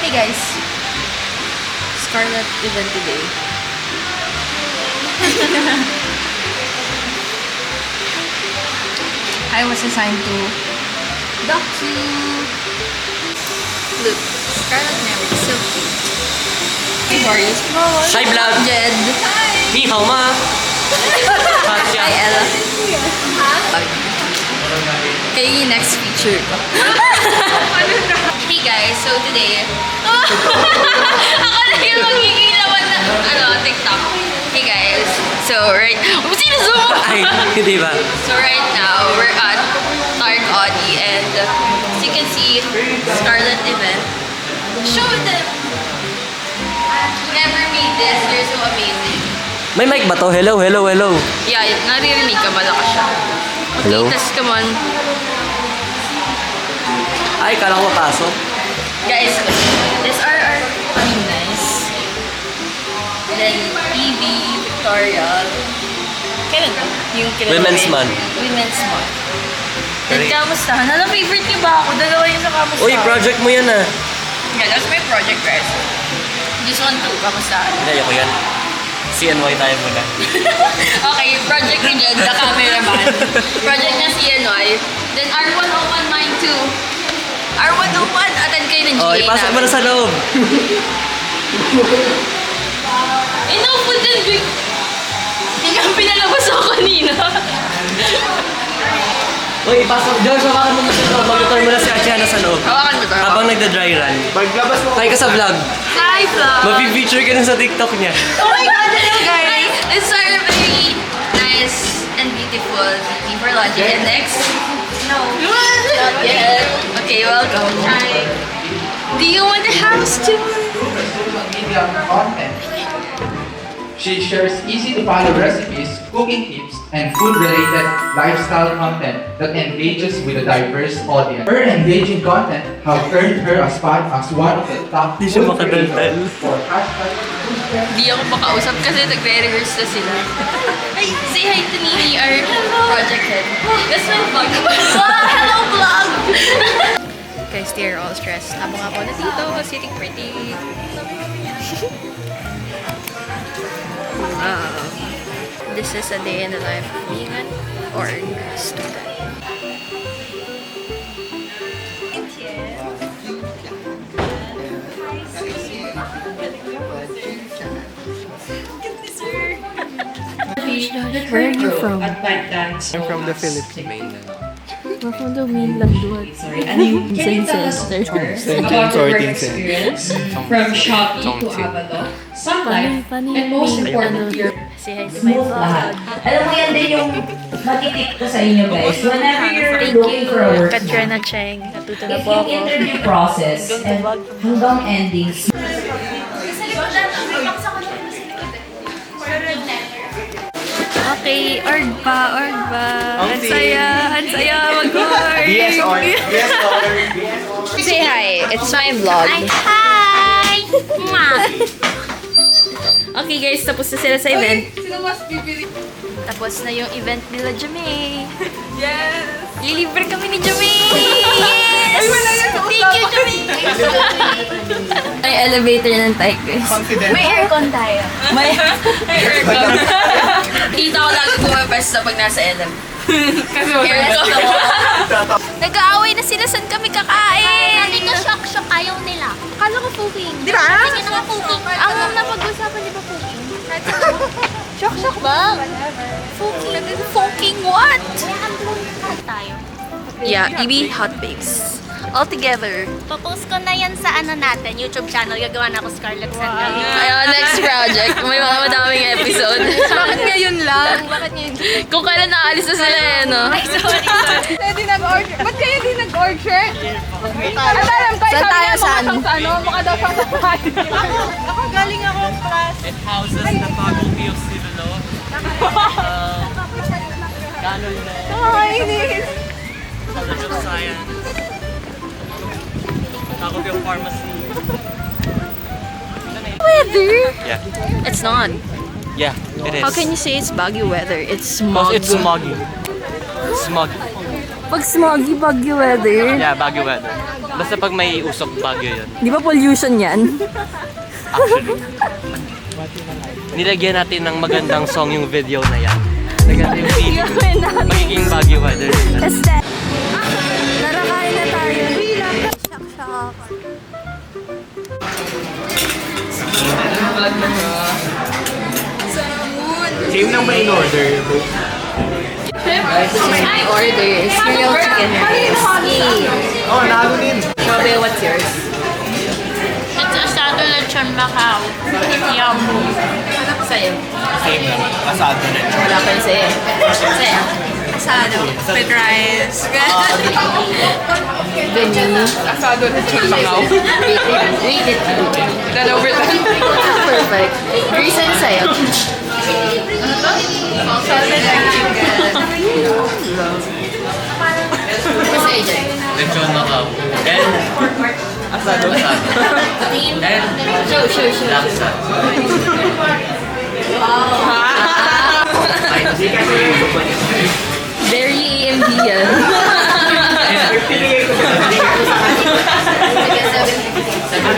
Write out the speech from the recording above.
Hey guys, Scarlet event today. I was assigned to Docu. Look, Scarlet Mary, so cute. Hey Boris. Hi vlog. Jed. Ni hao ma. Hi Ella. Okay, next feature ko. Hey guys, so today, ako na yung magiging laman na, TikTok. Hey guys, so sino zoom? Ay, hindi ba? So right now, we're at Tart Audi and as you can see, Scarlet event. Show them! Whoever made this, they're so amazing. May mic ba to? Hello, hello, hello. Yeah, naririnig ka, malakas siya. Hello? Okay, tas come on. Ay, kala ko mapasok. Guys, these are our nice. And then Evie, Victoria. Kailan ba? Yung kilala Women's ko. Month. Women's Month. Then kamustahan? Ano, favorite niyo ba ako? Dalawa yung sa kamustahan. Uy, project mo yan ah. Yeah, that's my project, guys. This one too, kamustahan. Hindi, ako yan. CNY tayo muna. Okay, project ni Jed, the cameraman. Project niya CNY. Then R101 mine too. R101, attend kayo ng GA Oh, ipasok mo na sa loob. No, food and drink. Hindi ka pinalabas ako kanina. Uy, ipasok. George, hawakan mo na sa loob. Mag-turn mo na si Achiana sa loob. Hawakan mo to. Habang nagda-dry run. Paglabas mo. Tayo ka sa vlog. Hi, vlog. Mapi-feature ka dun sa TikTok niya. Oh my God, hello guys. It's our very nice and beautiful team for logic. And next? No. Not yet. Okay, welcome. Hi. Do you want the house tour? Media content. She shares easy-to-follow recipes, cooking tips, and food-related lifestyle content that engages with a diverse audience. Her engaging content have earned her a spot as one of the top Di siya food makadaldal. creators for hashtag. Di ako makausap kasi nagre-rehearse na sila. Hi, say hi to Nini, our project head. That's my vlog. Hello, vlog! Guys, they are all stressed. Habang ako na dito, sitting pretty. This is a day in the life of being an org student. Where are you from? I'm from the Philippines. We're from the mainland dude. Sorry, and you can you tell us more about your work experience from Shopee to Avalon, Sun Life, and most importantly, your Say hi to my Smooth lahat. vlog. Alam mo yan din yung matitip ko sa inyo guys. Whenever you're Thank looking for a you, work, Katrina Cheng. Natuto na if po yung ako. interview process and hanggang endings, Okay, org pa. Ang saya mag-org. Yes, or. Say hi, it's my vlog. Hi! Okay guys, tapos na sila sa event. Tapos na yung event nila, Jamie. Yes! Lilibre kami ni Jamie! Yes! Ay, wala yan! Thank you, Jamie! May elevator ng type, guys. May aircon tayo. May aircon. Kita ko lagi pumapesta pag nasa LM. Aircon. Nag-aaway na sila, saan kami kakain? Sabi ko shock ayaw nila. Kala ko cooking. Di ba? Sabi niya cooking. Ang napag-usapan, di ba cooking? Shock ba? Cooking. Cooking what? Tayo. Yeah, EB Hot Bakes. All together. Popost ko na yan sa natin, YouTube channel. Gagawa na ako Scarlet Sandal. Ayun, next project. May mga madaming episode. Bakit ngayon lang? Bakit ngayon? Kung kailan nakaalis na sila eh, no? Ay, sorry. Hindi nag-order. Ba't kayo di nag-order? Ang alam ko, Saan tayo, saan? Mukha daw siyang sa Ako galing ako class. It houses the faculty of civil law. Canon Nakakainis. College of Science. Faculty of Pharmacy. Weather? Yeah. It's not. Yeah, it is. How can you say it's baggy weather? It's smog. Because it's smoggy. Smoggy. Pag smoggy, baggy weather. Yeah, Baguio weather. Basta pag may usok, Baguio yun. Di ba pollution yan? Actually. Nilagyan natin ng magandang song yung video na yan. Naganda yung feeling. Magiging Baguio weather. Este. Tara, kain na tayo. Shock. Same lang ba in order? My order is grilled chicken rice. Oh, nalo din. Kobe, what's yours? It's asado lechon Macau. Yum. Sa'yo. Same lang. Asado na. Wala ko yung sa'yo. Sa'yo. Asado. With rice. Ganyan. Asado na Macau. Rated. Dalawa tayo. Perfect. Reason sa'yo. Salted egg chicken. Kasi AJ. Lechon na ka. And asado. And Show. laksa. Very AMD yan. Sabi